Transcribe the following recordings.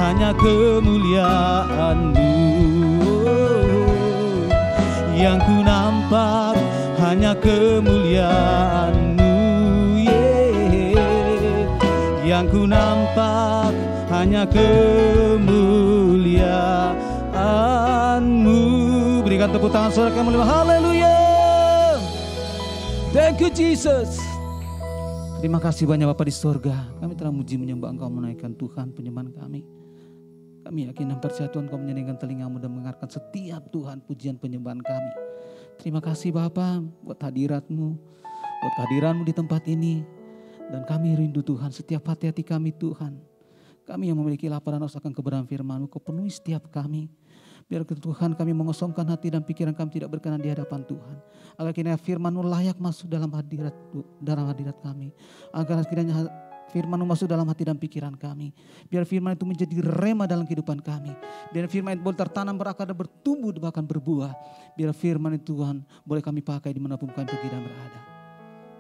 hanya kemuliaan-Mu. Yang ku nampak hanya kemuliaan-Mu, yang ku nampak hanya kemuliaan-Mu. Berikan tepuk tangan saudara kami. Haleluya. Thank you Jesus. Terima kasih banyak Bapa di surga. Kami telah muji menyembah Engkau, menaikkan Tuhan penyembahan kami. Kami yakin dan percaya Tuhan Kau menyediakan telinga-Mu dan mendengarkan setiap Tuhan pujian penyembahan kami. Terima kasih Bapa buat hadirat-Mu, buat kehadiran-Mu di tempat ini. Dan kami rindu Tuhan setiap hati-hati kami Tuhan. Kami yang memiliki lapar dan haus akan kebenaran firman-Mu, Kau penuhi setiap kami. Biar Tuhan kami mengosongkan hati dan pikiran kami tidak berkenan di hadapan Tuhan. Agar kiranya firman-Mu layak masuk dalam hadirat kami. Agar kiranya firman-Mu masuk dalam hati dan pikiran kami. Biar firman itu menjadi rema dalam kehidupan kami. Biar firman itu boleh tertanam, berakar dan bertumbuh bahkan berbuah. Biar firman itu Tuhan boleh kami pakai dimanapun kami pergi dan berada.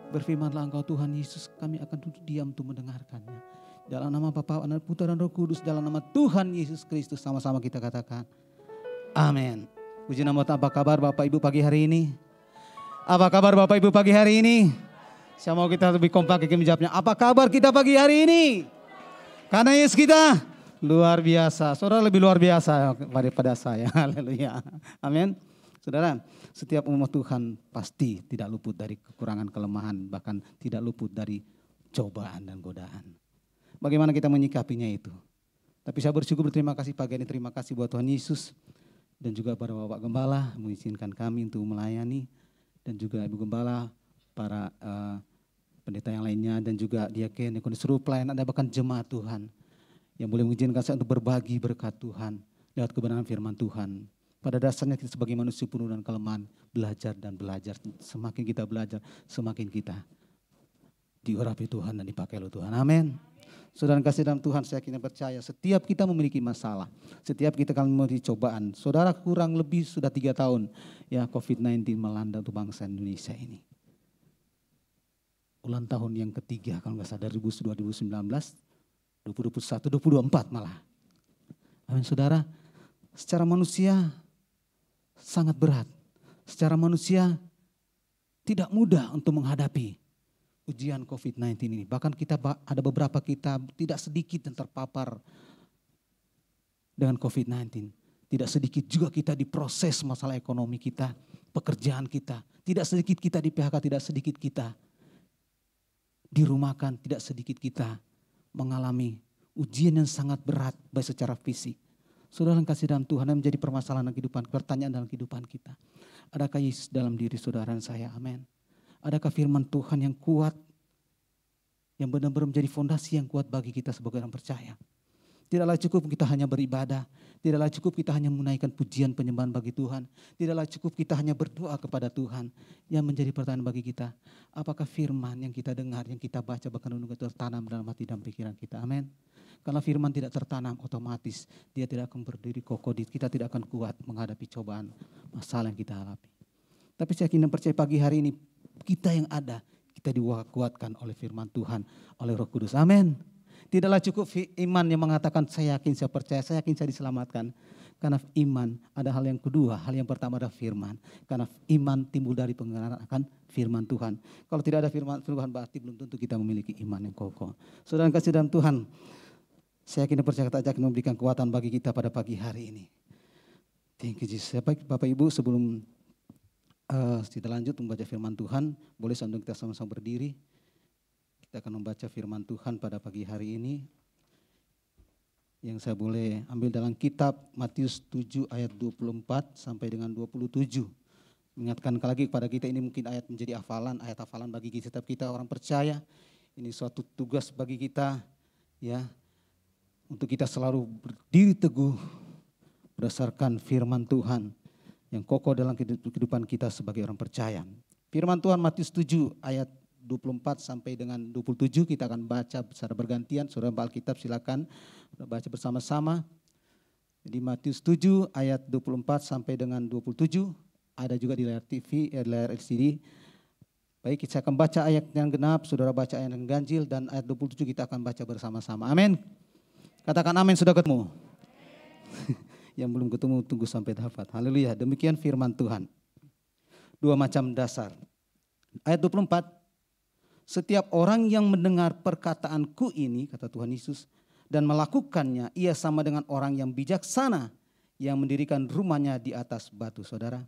Berfirmanlah Engkau Tuhan Yesus, kami akan duduk diam untuk mendengarkannya. Dalam nama Bapa, Anak, Putra dan Roh Kudus, dalam nama Tuhan Yesus Kristus, sama-sama kita katakan amin. Puji nama Tuhan. Apa kabar Bapak Ibu pagi hari ini? Apa kabar Bapak Ibu pagi hari ini? Saya mau kita lebih kompak menjawabnya. Apa kabar kita pagi hari ini? Karena Yesus kita luar biasa. Saudara lebih luar biasa daripada saya. Haleluya. Amin. Saudara, setiap umat Tuhan pasti tidak luput dari kekurangan, kelemahan, bahkan tidak luput dari cobaan dan godaan. Bagaimana kita menyikapinya itu? Tapi saya berterima kasih pagi ini, terima kasih buat Tuhan Yesus dan juga pada Bapak Gembala mengizinkan kami untuk melayani, dan juga Ibu Gembala, para pendeta yang lainnya, dan juga diaken, yang seluruh pelayan Anda, bahkan jemaat Tuhan yang boleh mengizinkan saya untuk berbagi berkat Tuhan lewat kebenaran firman Tuhan. Pada dasarnya kita sebagai manusia penuh dan kelemahan, belajar dan belajar. Semakin kita belajar, semakin kita diurapi Tuhan dan dipakai oleh Tuhan. Amin. Saudara kasih dalam Tuhan, saya yakin dan percaya setiap kita memiliki masalah, setiap kita akan memiliki cobaan. Saudara, kurang lebih sudah 3 tahun ya COVID-19 melanda untuk bangsa Indonesia ini. Ulang tahun yang ketiga kalau nggak salah, 2019, 2021, 2024 malah. Amin saudara, secara manusia sangat berat. Secara manusia tidak mudah untuk menghadapi ujian COVID-19 ini. Bahkan kita ada beberapa kita tidak sedikit yang terpapar dengan COVID-19. Tidak sedikit juga kita diproses masalah ekonomi kita, pekerjaan kita. Tidak sedikit kita di PHK, tidak sedikit kita dirumahkan, tidak sedikit kita mengalami ujian yang sangat berat baik secara fisik. Saudara yang kasih dalam Tuhan, yang menjadi permasalahan kehidupan, pertanyaan dalam kehidupan kita. Adakah Yesus dalam diri saudara dan saya? Amin. Adakah firman Tuhan yang kuat, yang benar-benar menjadi fondasi yang kuat bagi kita sebagai orang percaya? Tidaklah cukup kita hanya beribadah. Tidaklah cukup kita hanya menaikkan pujian penyembahan bagi Tuhan. Tidaklah cukup kita hanya berdoa kepada Tuhan. Yang menjadi pertanyaan bagi kita, apakah firman yang kita dengar, yang kita baca, bahkan renungan tertanam dalam hati dan pikiran kita? Amin. Karena firman tidak tertanam, otomatis dia tidak akan berdiri kokoh. Kita tidak akan kuat menghadapi cobaan, masalah yang kita hadapi. Tapi saya yakin dan percaya pagi hari ini, kita yang ada, kita dikuatkan oleh firman Tuhan, oleh Roh Kudus. Amin. Tidaklah cukup iman yang mengatakan saya yakin, saya percaya, saya yakin saya diselamatkan. Karena iman ada hal yang kedua, hal yang pertama adalah firman. Karena iman timbul dari pengenalan akan firman Tuhan. Kalau tidak ada firman Tuhan berarti belum tentu kita memiliki iman yang kokoh. Saudara yang kasih dalam Tuhan, saya yakin dan percaya kata akan memberikan kekuatan bagi kita pada pagi hari ini. Thank you Jesus. Bapak Ibu, sebelum kita lanjut membaca firman Tuhan, boleh sambil kita sama-sama berdiri. Kita akan membaca firman Tuhan pada pagi hari ini. Yang saya boleh ambil dalam kitab Matius 7 ayat 24 sampai dengan 27. Mengingatkan lagi kepada kita, ini mungkin ayat menjadi hafalan, ayat hafalan bagi kita, setiap kita orang percaya. Ini suatu tugas bagi kita ya, untuk kita selalu berdiri teguh berdasarkan firman Tuhan yang kokoh dalam kehidupan kita sebagai orang percaya. Firman Tuhan Matius 7 ayat 24 sampai dengan 27 kita akan baca secara bergantian. Saudara baca Alkitab silakan baca bersama-sama. Di Matius 7 ayat 24 sampai dengan 27, ada juga di layar TV, di layar LCD. Baik, saya akan baca ayat yang genap, saudara baca ayat yang ganjil, dan ayat 27 kita akan baca bersama-sama. Amin. Katakan amin, sudah ketemu. Yang belum ketemu tunggu sampai dapat. Haleluya. Demikian firman Tuhan. Dua macam dasar. Ayat 24. Setiap orang yang mendengar perkataanku ini, kata Tuhan Yesus, dan melakukannya, ia sama dengan orang yang bijaksana yang mendirikan rumahnya di atas batu. Saudara.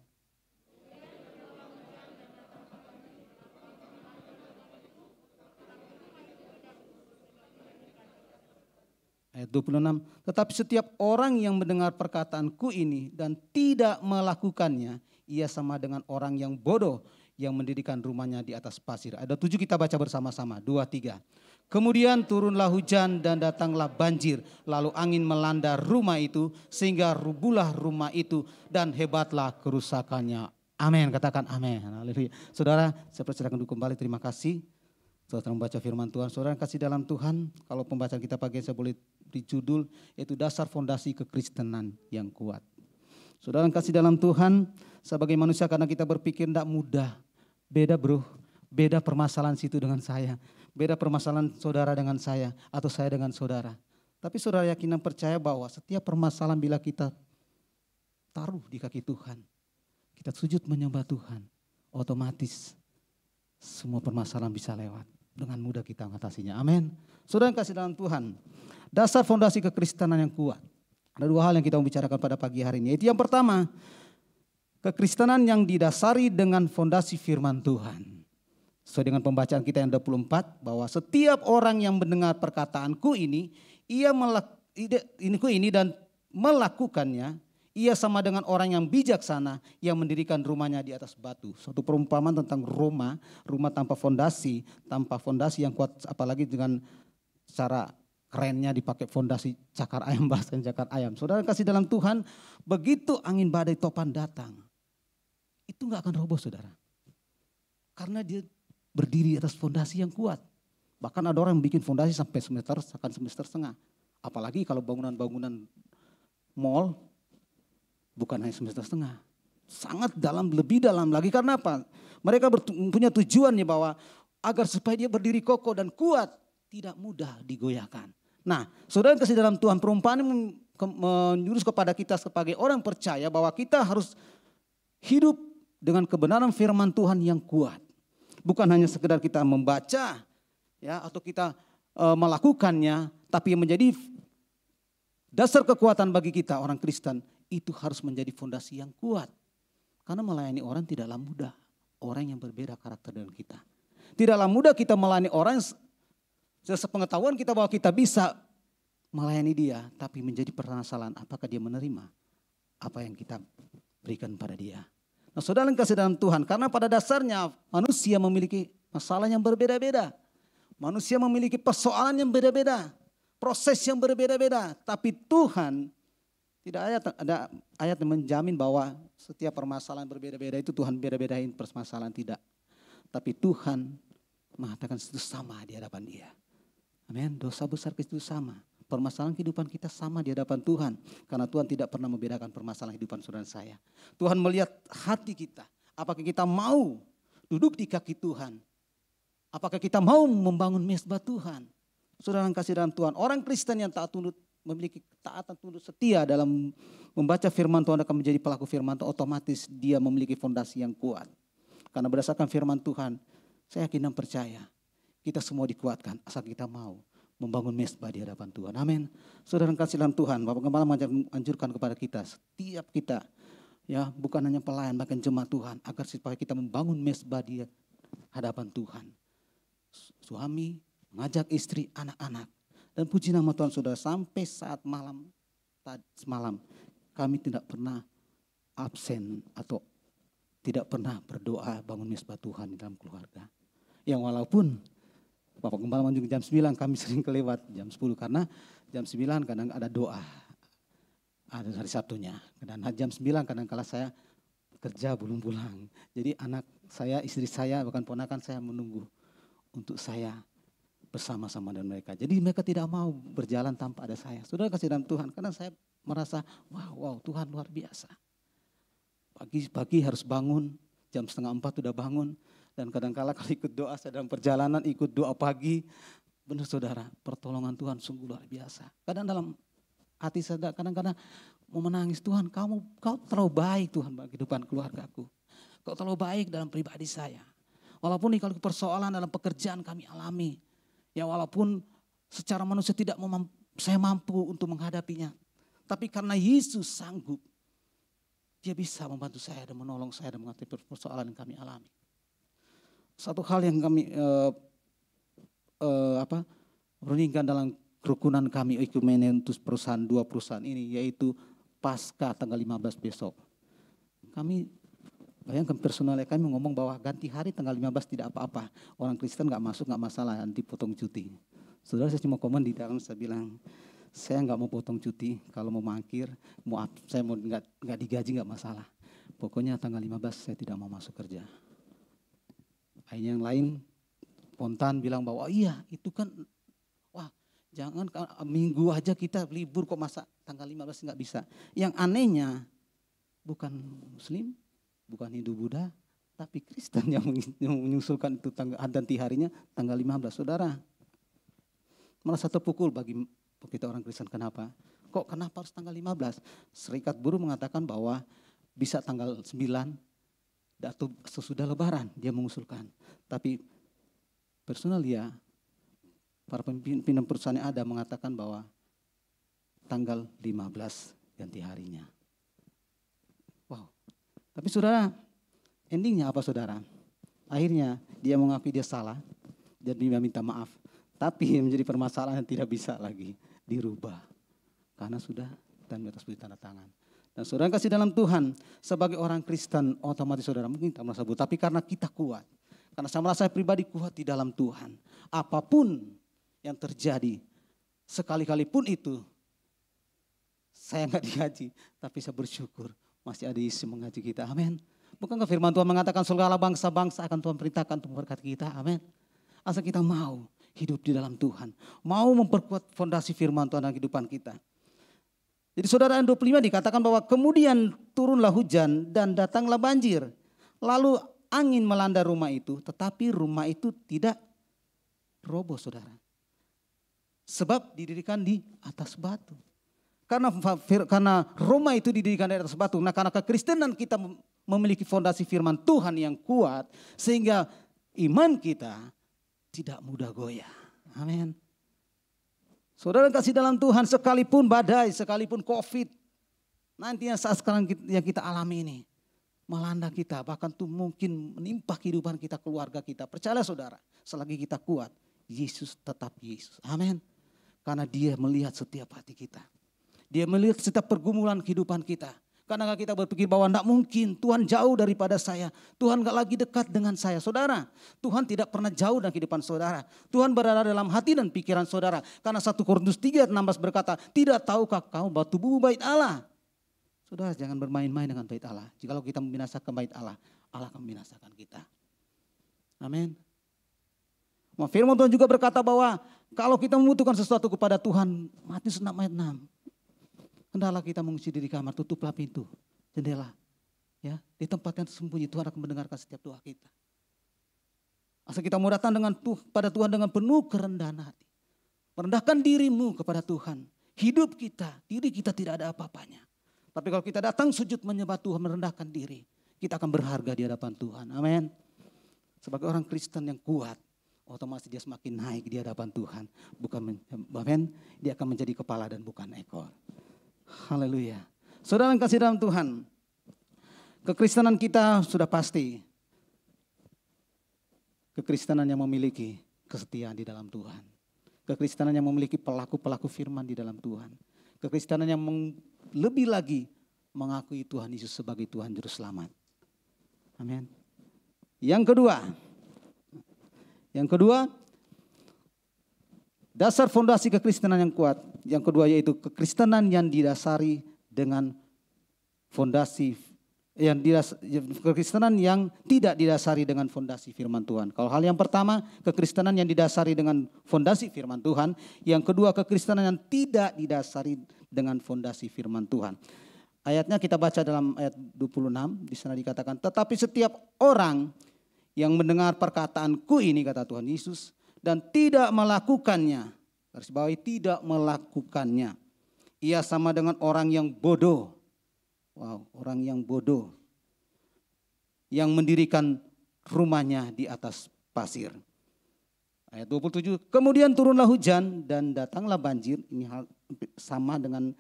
Ayat 26, tetapi setiap orang yang mendengar perkataanku ini dan tidak melakukannya, ia sama dengan orang yang bodoh yang mendirikan rumahnya di atas pasir. Ada 7 kita baca bersama-sama, 2, 3. Kemudian turunlah hujan dan datanglah banjir, lalu angin melanda rumah itu sehingga rubuhlah rumah itu dan hebatlah kerusakannya. Amin, katakan amin. Haleluya. Saudara, saya persilakan dulu kembali, terima kasih. Saudara membaca firman Tuhan, saudara kasih dalam Tuhan. Kalau pembacaan kita pagi saya boleh beri judul, yaitu dasar fondasi kekristenan yang kuat. Saudara kasih dalam Tuhan, sebagai manusia karena kita berpikir tidak mudah. Beda bro, beda permasalahan situ dengan saya. Beda permasalahan saudara dengan saya atau saya dengan saudara. Tapi saudara yakin dan percaya bahwa setiap permasalahan bila kita taruh di kaki Tuhan, kita sujud menyembah Tuhan, otomatis semua permasalahan bisa lewat. Dengan mudah kita mengatasinya. Amin. Saudara yang kasih dalam Tuhan. Dasar fondasi kekristenan yang kuat. Ada 2 hal yang kita mau bicarakan pada pagi hari ini. Itu yang pertama. Kekristenan yang didasari dengan fondasi firman Tuhan. Sesuai dengan pembacaan kita yang 24. Bahwa setiap orang yang mendengar perkataanku ini. Ini dan melakukannya. Ia sama dengan orang yang bijaksana yang mendirikan rumahnya di atas batu. Suatu perumpamaan tentang rumah tanpa fondasi yang kuat, apalagi dengan cara kerennya dipakai fondasi cakar ayam, bahaskan cakar ayam. Saudara kasih dalam Tuhan, begitu angin badai topan datang, itu gak akan roboh saudara. Karena dia berdiri atas fondasi yang kuat. Bahkan ada orang yang bikin fondasi sampai semester setengah. Apalagi kalau bangunan-bangunan mall, bukan hanya semester setengah, sangat dalam, lebih dalam lagi. Karena apa? Mereka punya tujuannya bahwa agar supaya dia berdiri kokoh dan kuat, tidak mudah digoyahkan. Nah, saudara kasih dalam Tuhan, perumpamaan menyuruh kepada kita sebagai orang percaya bahwa kita harus hidup dengan kebenaran firman Tuhan yang kuat. Bukan hanya sekedar kita membaca, ya, atau kita melakukannya, tapi yang menjadi dasar kekuatan bagi kita orang Kristen. Itu harus menjadi fondasi yang kuat. Karena melayani orang tidaklah mudah. Orang yang berbeda karakter dengan kita. Tidaklah mudah kita melayani orang sepengetahuan kita bahwa kita bisa melayani dia. Tapi menjadi permasalahan apakah dia menerima apa yang kita berikan pada dia. Nah saudara yang kasih dalam Tuhan. Karena pada dasarnya manusia memiliki masalah yang berbeda-beda. Manusia memiliki persoalan yang berbeda-beda. Proses yang berbeda-beda. Tapi Tuhan, tidak ada ayat yang menjamin bahwa setiap permasalahan berbeda-beda itu Tuhan beda-bedain permasalahan, tidak. Tapi Tuhan mengatakan itu sama di hadapan dia. Amin. Dosa besar itu sama. Permasalahan kehidupan kita sama di hadapan Tuhan. Karena Tuhan tidak pernah membedakan permasalahan kehidupan saudara saya. Tuhan melihat hati kita. Apakah kita mau duduk di kaki Tuhan? Apakah kita mau membangun mezbah Tuhan? Saudara yang kasih dalam Tuhan. Orang Kristen yang taat tunduk, memiliki ketaatan tunduk setia dalam membaca firman Tuhan akan menjadi pelaku firman Tuhan, otomatis dia memiliki fondasi yang kuat. Karena berdasarkan firman Tuhan, saya yakin dan percaya kita semua dikuatkan asal kita mau membangun mezbah di hadapan Tuhan. Amin. Saudara kasih dalam Tuhan, Bapak Gembala menganjurkan kepada kita, setiap kita, ya, bukan hanya pelayan bahkan jemaat Tuhan, agar supaya kita membangun mezbah di hadapan Tuhan. Suami mengajak istri, anak-anak. Dan puji nama Tuhan saudara, sampai saat semalam kami tidak pernah absen atau tidak pernah berdoa bangun mezbah Tuhan di dalam keluarga. Yang walaupun Bapak Gembala menunjuk jam 9 kami sering kelewat jam 10 karena jam 9 kadang ada doa. Ada hari Sabtunya. Dan jam 9 kadang kala saya kerja belum pulang. Jadi anak saya, istri saya, bahkan ponakan saya menunggu untuk saya bersama-sama dengan mereka. Jadi mereka tidak mau berjalan tanpa ada saya. Saudara kasih dalam Tuhan. Karena saya merasa wow Tuhan luar biasa. Pagi-pagi harus bangun. Jam 3:30 sudah bangun. Dan kadang-kala kalau ikut doa saya dalam perjalanan ikut doa pagi. Benar saudara, pertolongan Tuhan sungguh luar biasa. Kadang dalam hati saya kadang-kadang mau menangis, Tuhan kau terlalu baik Tuhan bagi kehidupan keluargaku. Kau terlalu baik dalam pribadi saya. Walaupun kalau persoalan dalam pekerjaan kami alami. Ya walaupun secara manusia saya mampu untuk menghadapinya. Tapi karena Yesus sanggup. Dia bisa membantu saya dan menolong saya dan mengatasi persoalan yang kami alami. Satu hal yang kami renungkan dalam kerukunan kami Ekumene untuk dua perusahaan ini, yaitu pasca tanggal 15 besok. Kami bayangkan personalnya kami ngomong bahwa ganti hari tanggal 15 tidak apa-apa. Orang Kristen gak masuk gak masalah, nanti potong cuti. Saudara, saya cuma komen di dalam, saya bilang, saya nggak mau potong cuti, kalau mau mangkir, saya mau nggak digaji nggak masalah. Pokoknya tanggal 15 saya tidak mau masuk kerja. Akhirnya yang lain spontan bilang bahwa iya itu kan, wah jangan minggu aja kita libur kok masa tanggal 15 nggak bisa. Yang anehnya bukan Muslim, bukan Hindu Buddha, tapi Kristen yang menyusulkan itu ganti harinya tanggal 15. Saudara, merasa terpukul bagi kita orang Kristen. Kenapa? Kenapa harus tanggal 15? Serikat Buruh mengatakan bahwa bisa tanggal 9 atau sesudah Lebaran dia mengusulkan. Tapi personalia para pimpinan perusahaan yang ada mengatakan bahwa tanggal 15 ganti harinya. Wow. Tapi saudara, endingnya apa saudara? Akhirnya dia mengakui dia salah dan dia minta maaf. Tapi menjadi permasalahan yang tidak bisa lagi dirubah. Karena sudah dan atas bukti tanda tangan. Dan saudara kasih dalam Tuhan, sebagai orang Kristen otomatis saudara mungkin tak merasa tapi karena kita kuat. Karena saya merasa pribadi kuat di dalam Tuhan. Apapun yang terjadi, sekali-kali pun itu, saya nggak digaji. Tapi saya bersyukur masih ada Yesus mengaji kita. Amin. Bukankah firman Tuhan mengatakan segala bangsa-bangsa akan Tuhan perintahkan untuk memberkati kita. Amin. Asal kita mau hidup di dalam Tuhan. Mau memperkuat fondasi firman Tuhan dalam kehidupan kita. Jadi saudara, 25 dikatakan bahwa kemudian turunlah hujan dan datanglah banjir. Lalu angin melanda rumah itu, tetapi rumah itu tidak roboh saudara. Sebab didirikan di atas batu. Karena rumah itu didirikan di atas batu. Nah karena kekristenan kita memiliki fondasi firman Tuhan yang kuat. Sehingga iman kita tidak mudah goyah. Amin. Saudara kasih dalam Tuhan, sekalipun badai, sekalipun COVID, nantinya saat sekarang yang kita alami ini melanda kita, bahkan tuh mungkin menimpa kehidupan kita, keluarga kita. Percayalah saudara, selagi kita kuat, Yesus tetap Yesus. Amin. Karena dia melihat setiap hati kita. Dia melihat setiap pergumulan kehidupan kita. Karena kita berpikir bahwa tidak mungkin, Tuhan jauh daripada saya. Tuhan gak lagi dekat dengan saya. Saudara, Tuhan tidak pernah jauh dalam kehidupan saudara. Tuhan berada dalam hati dan pikiran saudara. Karena 1 Korintus 3:16 berkata, tidak tahukah kau bahwa tubuhmu bait Allah? Saudara, jangan bermain-main dengan bait Allah. Jikalau kita membinasakan bait Allah, Allah akan membinasakan kita. Amin. Firman Tuhan juga berkata bahwa kalau kita membutuhkan sesuatu kepada Tuhan, Matius 6:6. Hendaklah kita mengungsi diri kamar, tutuplah pintu, jendela. Ya, di tempat yang tersembunyi Tuhan akan mendengarkan setiap doa kita. Asal kita mau datang pada Tuhan dengan penuh kerendahan hati. Merendahkan dirimu kepada Tuhan. Hidup kita, diri kita tidak ada apa-apanya. Tapi kalau kita datang sujud menyembah Tuhan, merendahkan diri, kita akan berharga di hadapan Tuhan. Amin. Sebagai orang Kristen yang kuat, otomatis dia semakin naik di hadapan Tuhan. Dia akan menjadi kepala dan bukan ekor. Haleluya. Saudara yang kasih dalam Tuhan, kekristenan kita sudah pasti kekristenan yang memiliki kesetiaan di dalam Tuhan. Kekristenan yang memiliki pelaku-pelaku firman di dalam Tuhan. Kekristenan yang lebih lagi mengakui Tuhan Yesus sebagai Tuhan Juru Selamat. Amin. Yang kedua, dasar fondasi kekristenan yang kuat. Yang kedua yaitu kekristenan yang didasari dengan fondasi kekristenan yang tidak didasari dengan fondasi firman Tuhan. Kalau hal yang pertama, kekristenan yang didasari dengan fondasi firman Tuhan. Yang kedua, kekristenan yang tidak didasari dengan fondasi firman Tuhan. Ayatnya kita baca dalam ayat 26, di sana dikatakan, tetapi setiap orang yang mendengar perkataanku ini, kata Tuhan Yesus, dan tidak melakukannya, garis bawahi tidak melakukannya, ia sama dengan orang yang bodoh. Wow, orang yang bodoh. Yang mendirikan rumahnya di atas pasir. Ayat 27, kemudian turunlah hujan dan datanglah banjir. Ini hal sama dengan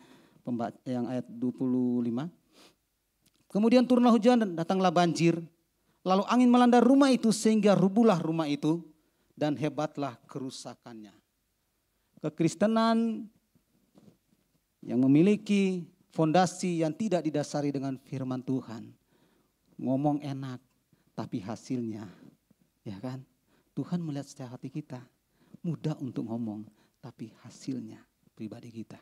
yang ayat 25. Kemudian turunlah hujan dan datanglah banjir. Lalu angin melanda rumah itu sehingga rubuhlah rumah itu dan hebatlah kerusakannya. Kekristenan yang memiliki fondasi yang tidak didasari dengan firman Tuhan. Ngomong enak tapi hasilnya, ya kan? Tuhan melihat setiap hati kita, mudah untuk ngomong, tapi hasilnya pribadi kita.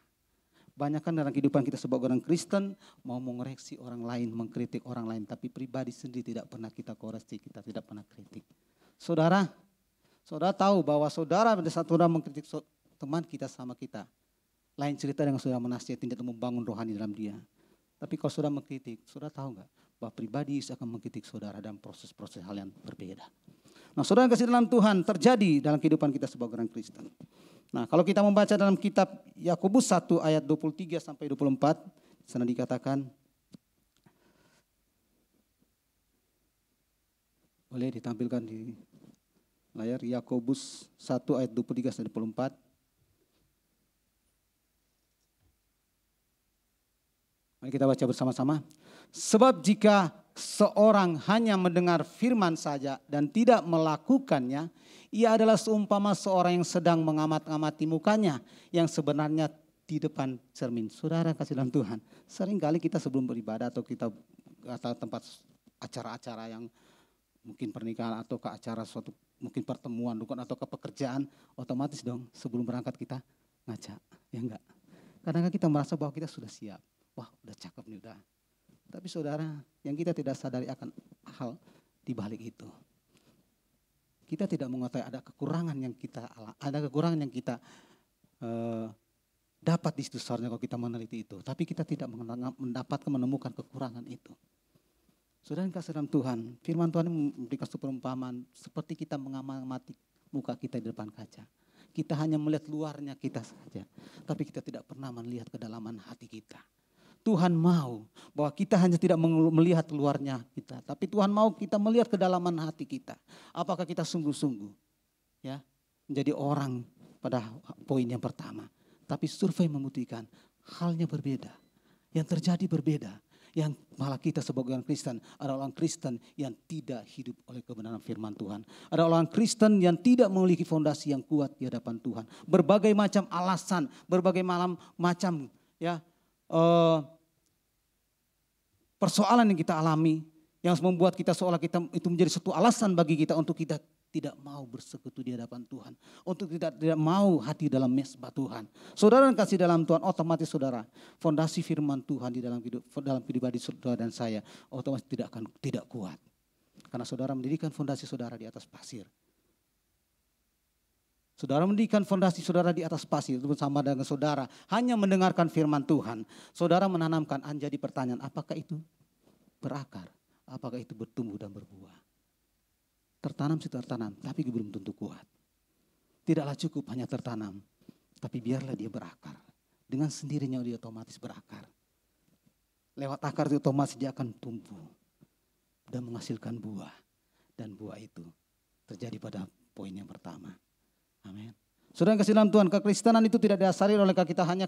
Banyak kan dalam kehidupan kita sebagai orang Kristen, mau mengoreksi orang lain, mengkritik orang lain, tapi pribadi sendiri tidak pernah kita koreksi, kita tidak pernah kritik. Saudara tahu bahwa saudara pada saat saudara mengkritik teman kita sama kita, lain cerita dengan saudara menasihati dan membangun rohani dalam dia. Tapi kalau saudara mengkritik, saudara tahu nggak bahwa pribadi akan mengkritik saudara dalam proses-proses hal yang berbeda. Nah, saudara kasih dalam Tuhan terjadi dalam kehidupan kita sebagai orang Kristen. Nah, kalau kita membaca dalam kitab Yakobus 1 ayat 23 sampai 24, di sana dikatakan, boleh ditampilkan di layar Yakobus 1 ayat 23 sampai 24. Mari kita baca bersama-sama. Sebab jika seorang hanya mendengar firman saja dan tidak melakukannya, ia adalah seumpama seorang yang sedang mengamat-amati mukanya yang sebenarnya di depan cermin. Saudara kasih dalam Tuhan, seringkali kita sebelum beribadah atau kita atau tempat acara-acara yang mungkin pernikahan atau ke acara suatu mungkin pertemuan atau ke pekerjaan, otomatis dong sebelum berangkat kita ngaca, ya enggak? Kadang-kadang kita merasa bahwa kita sudah siap. Wah, udah cakep nih udah. Tapi saudara, yang kita tidak sadari akan hal di balik itu. Kita tidak mengetahui ada kekurangan yang kita dapat di situ seharusnya kalau kita meneliti itu. Tapi kita tidak menemukan kekurangan itu. Saudara yang kasih dalam Tuhan, firman Tuhan memberikan satu perumpamaan seperti kita mengamati muka kita di depan kaca. Kita hanya melihat luarnya kita saja, tapi kita tidak pernah melihat kedalaman hati kita. Tuhan mau bahwa kita hanya tidak melihat luarnya kita, tapi Tuhan mau kita melihat kedalaman hati kita. Apakah kita sungguh-sungguh ya menjadi orang pada poin yang pertama. Tapi survei membuktikan halnya berbeda. Yang terjadi berbeda. Yang malah kita sebagai orang Kristen adalah orang Kristen yang tidak hidup oleh kebenaran firman Tuhan. Ada orang Kristen yang tidak memiliki fondasi yang kuat di hadapan Tuhan. Berbagai macam alasan, berbagai macam ya persoalan yang kita alami yang membuat kita seolah kita itu menjadi satu alasan bagi kita untuk kita tidak mau bersekutu di hadapan Tuhan, untuk tidak mau hati dalam mesbah Tuhan. Saudara yang kasih dalam Tuhan, otomatis saudara fondasi firman Tuhan di dalam pribadi saudara dan saya otomatis tidak kuat, karena saudara mendirikan fondasi saudara di atas pasir. Saudara mendirikan fondasi saudara di atas pasir, itu sama dengan saudara hanya mendengarkan firman Tuhan. Saudara menanamkan jadi pertanyaan, apakah itu berakar? Apakah itu bertumbuh dan berbuah? Tertanam sih tertanam, tapi belum tentu kuat. Tidaklah cukup hanya tertanam, tapi biarlah dia berakar. Dengan sendirinya dia otomatis berakar. Lewat akar itu otomatis dia akan tumbuh dan menghasilkan buah. Dan buah itu terjadi pada poin yang pertama. Amin. Saudara yang kasih dalam Tuhan, kekristenan itu tidak didasari oleh kita hanya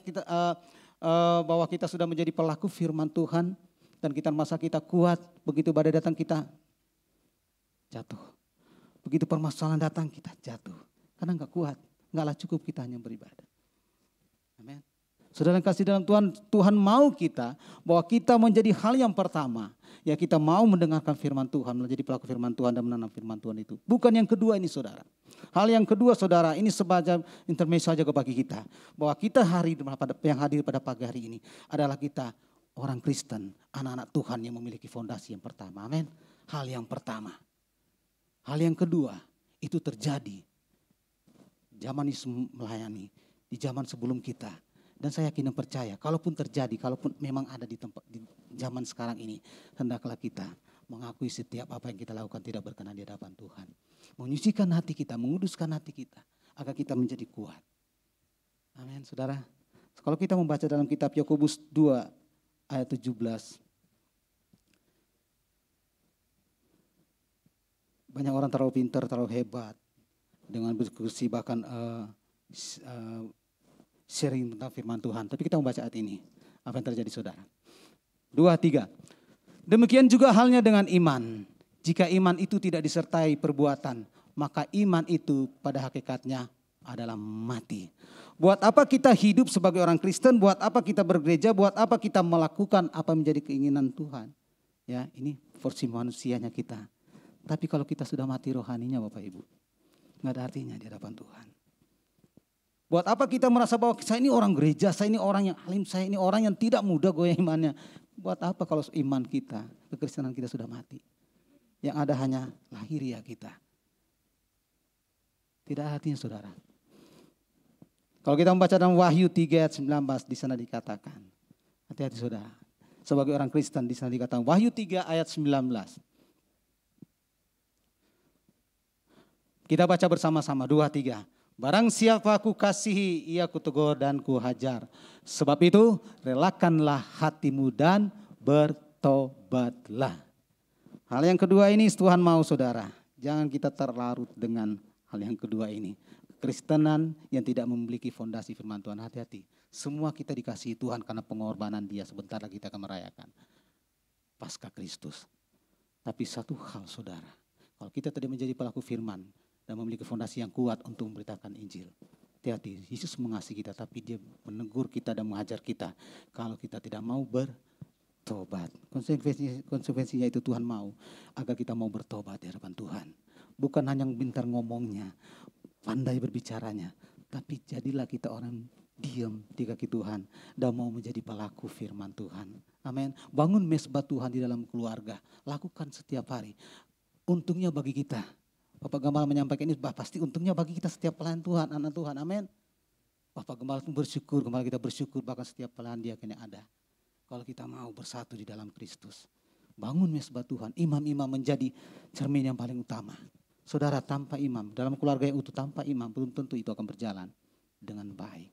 bahwa kita sudah menjadi pelaku firman Tuhan dan kita merasa kita kuat, begitu badai datang kita jatuh. Begitu permasalahan datang kita jatuh. Karena enggak kuat, enggaklah cukup kita hanya beribadah. Amin. Saudara yang kasih dalam Tuhan, Tuhan mau kita bahwa kita menjadi hal yang pertama. Ya kita mau mendengarkan firman Tuhan, menjadi pelaku firman Tuhan dan menanam firman Tuhan itu. Bukan yang kedua ini saudara. Hal yang kedua saudara, ini sebagai intermezzo saja bagi kita. Bahwa kita yang hadir pada pagi hari ini adalah kita orang Kristen, anak-anak Tuhan yang memiliki fondasi yang pertama. Amin. Hal yang pertama. Hal yang kedua, itu terjadi. Zaman Yesus melayani, di zaman sebelum kita. Dan saya yakin dan percaya, kalaupun terjadi, kalaupun memang ada di zaman sekarang ini, hendaklah kita mengakui setiap apa yang kita lakukan tidak berkenan di hadapan Tuhan. Menyucikan hati kita, menguduskan hati kita, agar kita menjadi kuat. Amin, saudara. Kalau kita membaca dalam kitab Yakobus 2 ayat 17. Banyak orang terlalu pintar, terlalu hebat dengan berdiskusi bahkan sharing tentang firman Tuhan. Tapi kita membaca ayat ini. Apa yang terjadi saudara? 2-3. Demikian juga halnya dengan iman. Jika iman itu tidak disertai perbuatan, maka iman itu pada hakikatnya adalah mati. Buat apa kita hidup sebagai orang Kristen? Buat apa kita bergereja? Buat apa kita melakukan apa menjadi keinginan Tuhan? Ya, ini porsi manusianya kita. Tapi kalau kita sudah mati rohaninya Bapak Ibu, nggak ada artinya di hadapan Tuhan. Buat apa kita merasa bahwa saya ini orang gereja, saya ini orang yang alim, saya ini orang yang tidak mudah goyah imannya. Buat apa kalau iman kita, kekristenan kita sudah mati. Yang ada hanya lahiriah kita. Tidak ada artinya saudara. Kalau kita membaca dalam Wahyu 3 ayat 19 di sana dikatakan. Hati-hati saudara. Sebagai orang Kristen di sana dikatakan Wahyu 3 ayat 19. Kita baca bersama-sama 2-3. Barang siapa ku kasihi, ia kutegur dan ku hajar. Sebab itu relakanlah hatimu dan bertobatlah. Hal yang kedua ini Tuhan mau saudara. Jangan kita terlarut dengan hal yang kedua ini. Kristenan yang tidak memiliki fondasi firman Tuhan, hati-hati. Semua kita dikasihi Tuhan karena pengorbanan Dia. Sebentar lagi kita akan merayakan Paskah Kristus. Tapi satu hal saudara, kalau kita tidak menjadi pelaku firman dan memiliki fondasi yang kuat untuk memberitakan Injil, hati-hati. Yesus mengasihi kita, tapi Dia menegur kita dan mengajar kita kalau kita tidak mau bertobat. Konsekuensinya itu Tuhan mau agar kita mau bertobat di hadapan Tuhan. Bukan hanya pintar ngomongnya, pandai berbicaranya, tapi jadilah kita orang diam di kaki Tuhan dan mau menjadi pelaku firman Tuhan. Amin. Bangun mesbah Tuhan di dalam keluarga, lakukan setiap hari. Untungnya bagi kita. Bapak Gembala menyampaikan ini, pasti untungnya bagi kita setiap pelayan Tuhan, anak Tuhan. Amin. Bapak Gembala pun bersyukur, Gembala kita bersyukur bahkan setiap pelayan dia kena ada. Kalau kita mau bersatu di dalam Kristus. Bangun mesbah Tuhan, imam-imam menjadi cermin yang paling utama. Saudara, tanpa imam, dalam keluarga yang utuh tanpa imam, belum tentu itu akan berjalan dengan baik.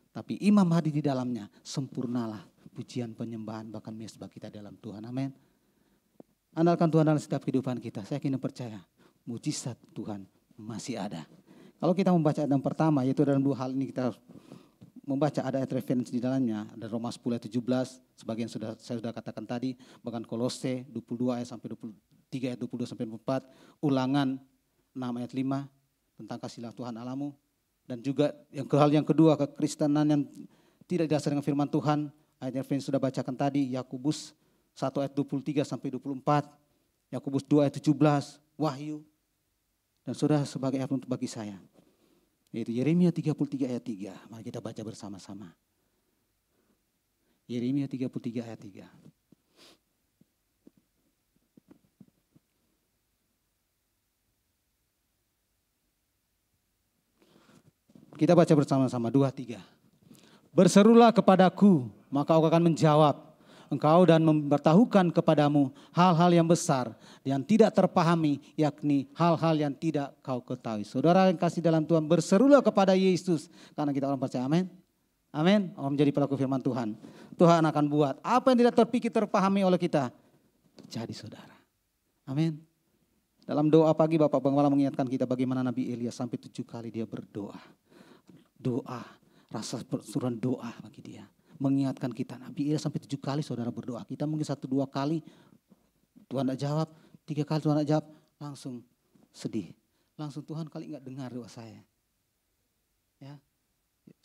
Tapi imam hadir di dalamnya, sempurnalah pujian penyembahan bahkan mesbah kita dalam Tuhan. Amin. Andalkan Tuhan dalam setiap kehidupan kita. Saya yakin dan percaya, mujizat Tuhan masih ada. Kalau kita membaca ayat yang pertama, yaitu dalam dua hal ini kita membaca ada ayat referensi di dalamnya. Ada Roma 10 ayat 17, sebagian saya sudah katakan tadi. Bahkan Kolose 22 ayat sampai 23 ayat 22 sampai 24. Ulangan 6 ayat 5 tentang kasihlah Tuhan Allahmu. Dan juga hal yang kedua, kekristenan yang tidak didasarkan dengan firman Tuhan. Ayat yang sudah bacakan tadi, Yakobus 1 ayat 23 sampai 24. Yakobus 2 ayat 17, Wahyu. Dan sudah sebagai ayat untuk bagi saya, yaitu Yeremia 33 ayat 3. Mari kita baca bersama-sama. Yeremia 33 ayat 3. Kita baca bersama-sama 2-3. Berserulah kepadaku, maka aku akan menjawab engkau dan memberitahukan kepadamu hal-hal yang besar yang tidak terpahami, yakni hal-hal yang tidak kau ketahui. Saudara yang kasih dalam Tuhan, berserulah kepada Yesus karena kita orang percaya. Amin. Amin. Orang menjadi pelaku firman Tuhan. Tuhan akan buat apa yang tidak terpikir terpahami oleh kita jadi saudara. Amin. Dalam doa pagi Bapak Gembala mengingatkan kita bagaimana Nabi Elia sampai 7 kali dia berdoa. Doa, rasa persuruhan doa bagi dia. Mengingatkan kita, Nabi Elia sampai 7 kali saudara berdoa. Kita mungkin 1-2 kali Tuhan tidak jawab, 3 kali Tuhan tidak jawab, langsung sedih. Langsung Tuhan kali enggak dengar doa saya. Ya.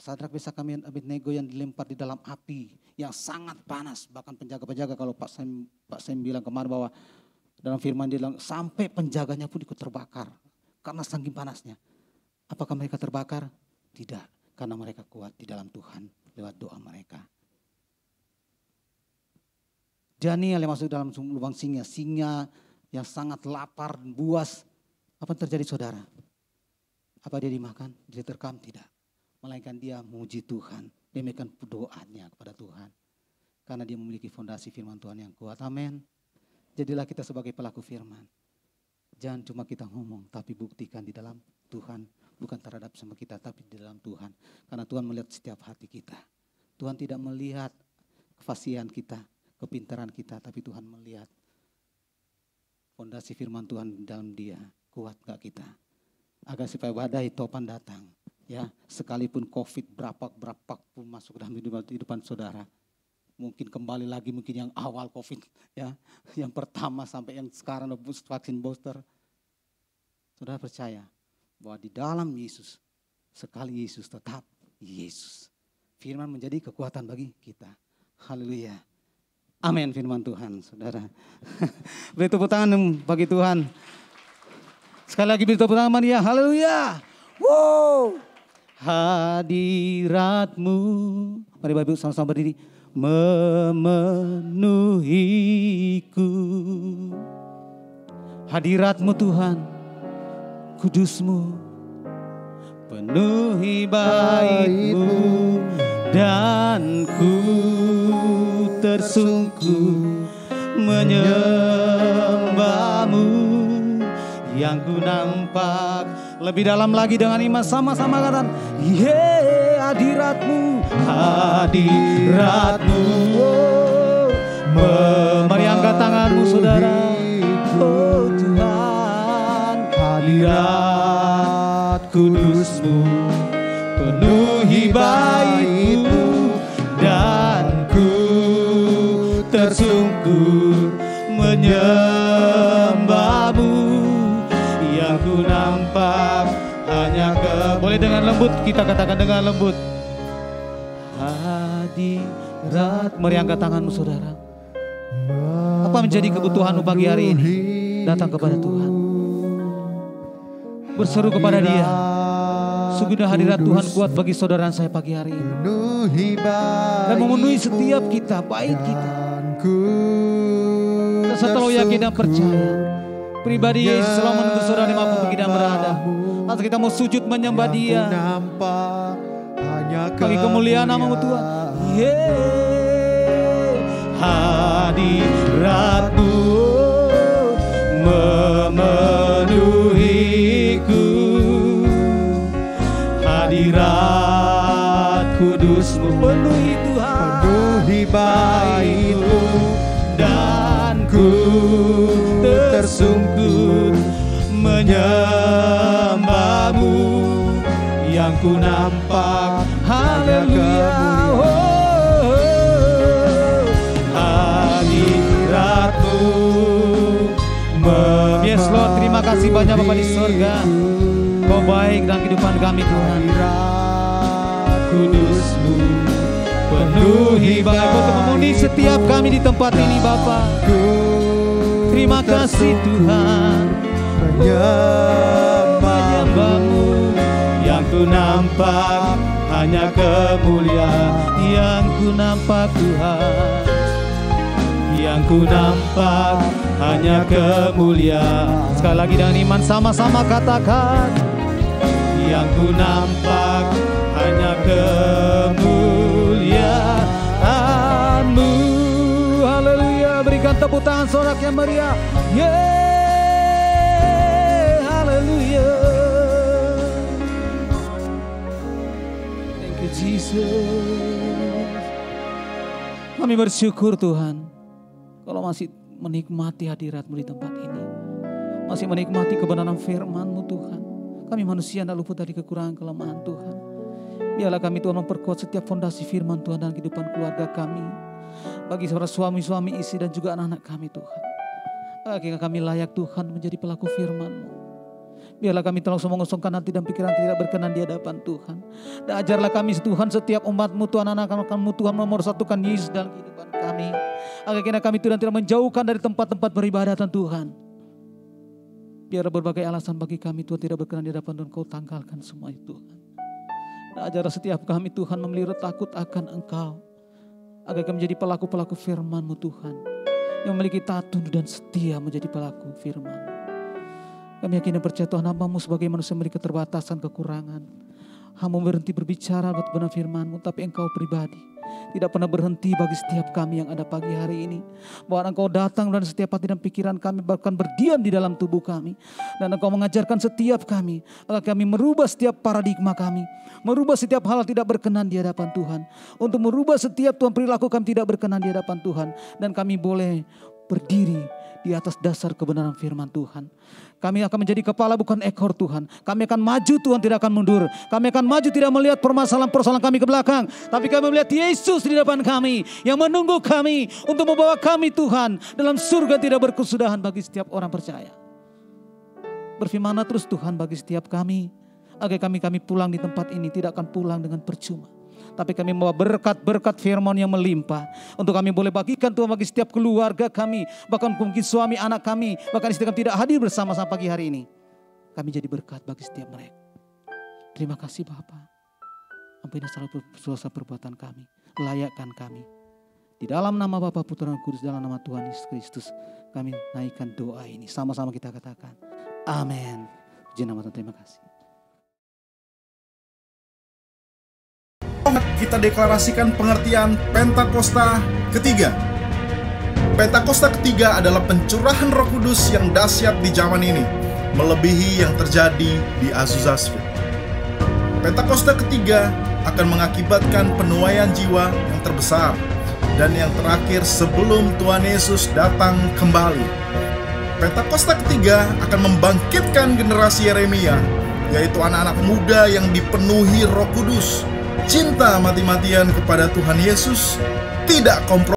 Sadrak, Mesak, Abednego yang dilempar di dalam api yang sangat panas. Bahkan penjaga-penjaga, kalau Pak Sam bilang kemarin bahwa dalam firman dia bilang sampai penjaganya pun ikut terbakar karena saking panasnya. Apakah mereka terbakar? Tidak, karena mereka kuat di dalam Tuhan lewat doa mereka. Daniel yang masuk dalam lubang singa yang sangat lapar, buas. Apa yang terjadi saudara? Apa dia dimakan? Dia terkam? Tidak. Melainkan dia memuji Tuhan. Dia memberikan doanya kepada Tuhan. Karena dia memiliki fondasi firman Tuhan yang kuat. Amin. Jadilah kita sebagai pelaku firman. Jangan cuma kita ngomong, tapi buktikan di dalam Tuhan. Bukan terhadap sama kita, tapi di dalam Tuhan. Karena Tuhan melihat setiap hati kita. Tuhan tidak melihat kefasihan kita, kepintaran kita, tapi Tuhan melihat fondasi firman Tuhan dalam dia. Kuat gak kita? Agar supaya badai topan datang. Ya, sekalipun COVID berapa pun masuk dalam kehidupan saudara. Mungkin kembali lagi mungkin yang awal COVID. Ya, yang pertama sampai yang sekarang vaksin booster. Saudara percaya bahwa di dalam Yesus, sekali Yesus tetap Yesus. Firman menjadi kekuatan bagi kita. Haleluya. Amin firman Tuhan, saudara. Beri tepuk tangan bagi Tuhan. Sekali lagi beri tepuk tangan Maria. Haleluya. Wow. Hadirat-Mu. Mari Bapak Ibu sama-sama berdiri. Memenuhiku. Hadirat-Mu Tuhan. Kudus-Mu. Penuhi bait-Mu. Dan ku tersungkur menyembah-Mu, yang ku nampak. Lebih dalam lagi dengan iman, sama-sama katakan, hadirat-Mu, hadirat-Mu. Mari angkat tanganmu saudara. Oh Tuhan, hadirat kudus-Mu, penuhi bait-Mu, dan ku tersungkur menyembah-Mu, yang ku nampak hanya boleh dengan lembut, kita katakan dengan lembut. Hadirat. Mari angkat tanganmu saudara. Apa menjadi kebutuhanmu pagi hari ini? Datang kepada Tuhan, berseru kepada Dia. Sungguhnya hadirat Tuhan kuat bagi saudara saya pagi hari ini, dan memenuhi setiap kita, baik kita. Dan saya terlalu yakin dan percaya, pribadi Yesus selalu menuntut saudara dimanapun kita berada. Atau kita mau sujud menyembah Dia, bagi kemuliaan nama-Mu Tuhan. Hadirat-Mu memenuhiku, hadirat kudus-Mu penuhi Tuhan, penuhi bait-Mu, dan ku tersungkur menyembah-Mu, yang ku nampak hanya kemuliaan. Hadirat-Mu, yes Lord, terima kasih banyak Bapa di surga. Kau baik dalam kehidupan kami Tuhan. Kudus-Mu penuhi baik untuk memenuhi setiap kami di tempat ini Bapa. Terima kasih Tuhan. Menyembah-Mu, yang ku nampak hanya kemuliaan, yang ku nampak Tuhan, yang ku nampak hanya kemuliaan. Sekali lagi dengan iman sama-sama katakan, yang ku nampak hanya kemuliaan-Mu. Haleluya, berikan tepuk tangan sorak yang meriah. Haleluya. Thank you Jesus. Kami bersyukur Tuhan, kalau masih menikmati hadirat-Mu di tempat ini, masih menikmati kebenaran firman-Mu Tuhan. Kami manusia tidak luput dari kekurangan kelemahan Tuhan. Biarlah kami Tuhan memperkuat setiap fondasi firman Tuhan dalam kehidupan keluarga kami, bagi para suami-suami, istri dan juga anak-anak kami Tuhan. Akhirnya kami layak Tuhan menjadi pelaku firman-Mu. Biarlah kami terus mengosongkan hati dan pikiran tidak berkenan di hadapan Tuhan. Dan ajarlah kami Tuhan, setiap umat-Mu Tuhan, anak-anak-Mu Tuhan, nomor satukan Yesus dalam kehidupan kami. Akhirnya kami Tuhan tidak menjauhkan dari tempat-tempat beribadatan Tuhan. Biar berbagai alasan bagi kami Tuhan tidak berkenan di hadapan Tuhan, Kau tanggalkan semua itu Tuhan. Dan ajarlah setiap kami Tuhan memelihara takut akan Engkau, agar kami menjadi pelaku-pelaku firman-Mu Tuhan, yang memiliki taat dan setia menjadi pelaku firman. Kami yakin dan percaya Tuhan, hamba-Mu sebagai manusia memiliki keterbatasan, kekurangan. Hamba berhenti berbicara buat benar firman-Mu, tapi Engkau pribadi tidak pernah berhenti bagi setiap kami yang ada pagi hari ini. Bahwa Engkau datang dan setiap hati dan pikiran kami, bahkan berdiam di dalam tubuh kami. Dan Engkau mengajarkan setiap kami, agar kami merubah setiap paradigma kami, merubah setiap hal tidak berkenan di hadapan Tuhan. Untuk merubah setiap Tuhan perilaku kami tidak berkenan di hadapan Tuhan. Dan kami boleh berdiri di atas dasar kebenaran firman Tuhan. Kami akan menjadi kepala bukan ekor Tuhan. Kami akan maju, Tuhan tidak akan mundur. Kami akan maju tidak melihat permasalahan-permasalahan kami ke belakang. Tapi kami melihat Yesus di depan kami yang menunggu kami untuk membawa kami Tuhan dalam surga tidak berkesudahan bagi setiap orang percaya. Berfirmanlah terus Tuhan bagi setiap kami, agar kami pulang di tempat ini tidak akan pulang dengan percuma. Tapi kami membawa berkat-berkat firman yang melimpah. Untuk kami boleh bagikan Tuhan bagi setiap keluarga kami. Bahkan mungkin suami anak kami. Bahkan istri kami tidak hadir bersama-sama pagi hari ini. Kami jadi berkat bagi setiap mereka. Terima kasih Bapa. Ampuni selalu dosa perbuatan kami. Layakkan kami. Di dalam nama Bapa, Putra dan Kudus, dalam nama Tuhan Yesus Kristus, kami naikkan doa ini. Sama-sama kita katakan. Amin. Puji nama Tuhan, terima kasih. Kita deklarasikan pengertian Pentakosta ketiga. Pentakosta ketiga adalah pencurahan Roh Kudus yang dahsyat di zaman ini, melebihi yang terjadi di Azusa Street. Pentakosta ketiga akan mengakibatkan penuaian jiwa yang terbesar dan yang terakhir sebelum Tuhan Yesus datang kembali. Pentakosta ketiga akan membangkitkan generasi Yeremia, yaitu anak-anak muda yang dipenuhi Roh Kudus, cinta mati-matian kepada Tuhan Yesus, tidak kompromi.